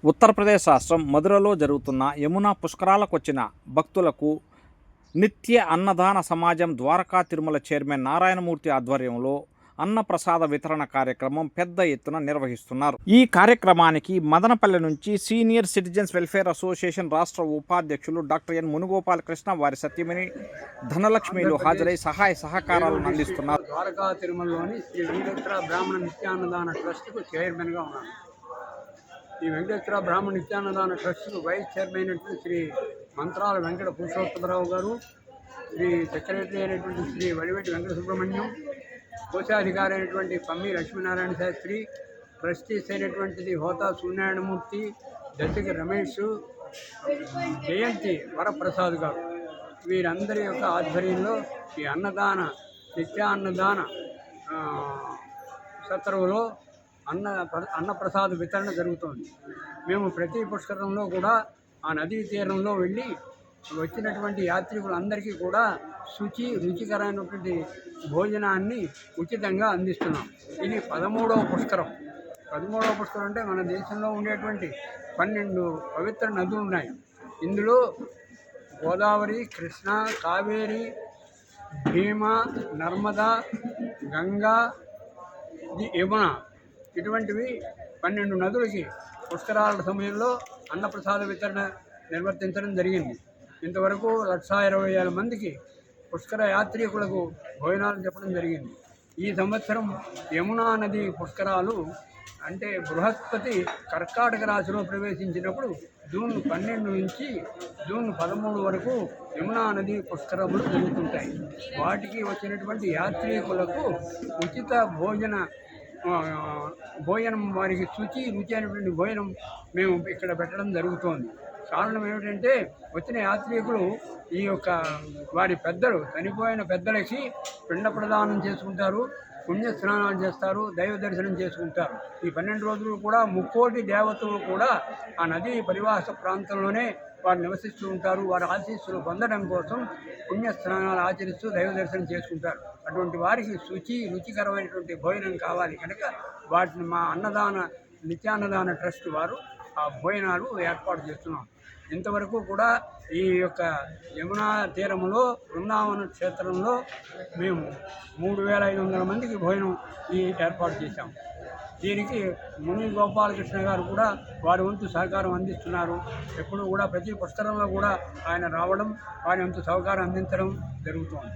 ఉత్తరప్రదేశ్ రాష్ట్రం మధురలో జరుగుతున్న యమునా పుష్కరాలకు వచ్చిన భక్తులకు నిత్య అన్నదాన సమాజం ద్వారకా తిరుమల చైర్మన్ నారాయణమూర్తి ఆధ్వర్యంలో అన్నప్రసాద వితరణ కార్యక్రమం పెద్ద ఎత్తున నిర్వహిస్తున్నారు. ఈ కార్యక్రమానికి మదనపల్లె నుంచి సీనియర్ సిటిజన్స్ వెల్ఫేర్ అసోసియేషన్ రాష్ట్ర ఉపాధ్యక్షులు డాక్టర్ ఎన్ మునుగోపాలకృష్ణ, వారి సత్యమణి ధనలక్ష్మిలు హాజరై సహాయ సహకారాలను అందిస్తున్నారు. ద్వారకా తిరుమలలోని శ్రీ వెంకటేశ్వర బ్రాహ్మణ నిత్యాన్నదాన ట్రస్ట్కు చైర్మన్గా ఉన్నాను. ఈ వెంకటేశ్వర బ్రాహ్మణ నిత్యాన్నదాన ట్రస్ట్కు వైస్ చైర్మన్ అయినటువంటి శ్రీ మంత్రాల వెంకట పురుషోత్తమరావు గారు, శ్రీ సెక్రటరీ అయినటువంటి శ్రీ వడివెట్టి వెంకట సుబ్రహ్మణ్యం, కోశాధికారి అయినటువంటి పమ్మి లక్ష్మీనారాయణ శాస్త్రి, ట్రస్టీస్ అయినటువంటిది హోతా సూర్యనారాయణమూర్తి, దర్శక రమేష్, జయంతి వరప్రసాద్ గారు, వీరందరి యొక్క ఆధ్వర్యంలో ఈ నిత్యాన్నదాన సత్రంలో అన్నప్రసాద వితరణ జరుగుతోంది. మేము ప్రతి పుష్కరంలో కూడా ఆ నదీ తీరంలో వెళ్ళి వచ్చినటువంటి యాత్రికులందరికీ కూడా రుచికరమైనటువంటి భోజనాన్ని ఉచితంగా అందిస్తున్నాం. ఇది 13వ పుష్కరం. 13వ పుష్కరం అంటే మన దేశంలో ఉండేటువంటి 12 పవిత్ర నదులు ఉన్నాయి. ఇందులో గోదావరి, కృష్ణ, కావేరి, భీమా, నర్మదా, గంగా, యమున, ఇటువంటివి 12 నదులకి పుష్కరాల సమయంలో అన్నప్రసాద వితరణ నిర్వర్తించడం జరిగింది. ఇంతవరకు 1,20,000 మందికి పుష్కర యాత్రికులకు భోజనాలు చెప్పడం జరిగింది. ఈ సంవత్సరం యమునా నది పుష్కరాలు అంటే బృహస్పతి కర్కాటక రాశిలో ప్రవేశించినప్పుడు జూన్ 12 నుంచి జూన్ 13 వరకు యమునా నది పుష్కరములు జరుగుతుంటాయి. వాటికి వచ్చినటువంటి యాత్రికులకు ఉచిత భోజనం వారికి రుచి అయినటువంటి భోజనం మేము ఇక్కడ పెట్టడం జరుగుతోంది. కారణం ఏమిటంటే వచ్చిన యాత్రికులు ఈ యొక్క వారి పెద్దలు, చనిపోయిన పెద్దలకి పిండ ప్రదానం చేసుకుంటారు, పుణ్యస్నానాలు చేస్తారు, దైవ దర్శనం చేసుకుంటారు. ఈ 12 రోజులు కూడా 3,000,000 దేవతలు కూడా ఆ నదీ పరివాస ప్రాంతంలోనే వారు నివసిస్తూ ఉంటారు. వారి ఆశీస్సులు పొందడం కోసం పుణ్యస్నానాలు ఆచరిస్తూ దైవ దర్శనం చేసుకుంటారు. అటువంటి వారికి రుచికరమైనటువంటి భోజనం కావాలి కనుక వాటిని మా నిత్యాన్నదాన ట్రస్ట్ వారు ఆ భోజనాలు ఏర్పాటు చేస్తున్నాం. ఇంతవరకు కూడా ఈ యొక్క యమునా తీరములో బృందావన క్షేత్రంలో మేము 3,500 మందికి భోజనం ఏర్పాటు చేశాం. దీనికి ముని గోపాలకృష్ణ గారు కూడా వారి వంతు సహకారం అందిస్తున్నారు. ఎప్పుడు కూడా ప్రతి పుష్కరంలో కూడా ఆయన రావడం, వారి వంతు సహకారం అందించడం జరుగుతోంది.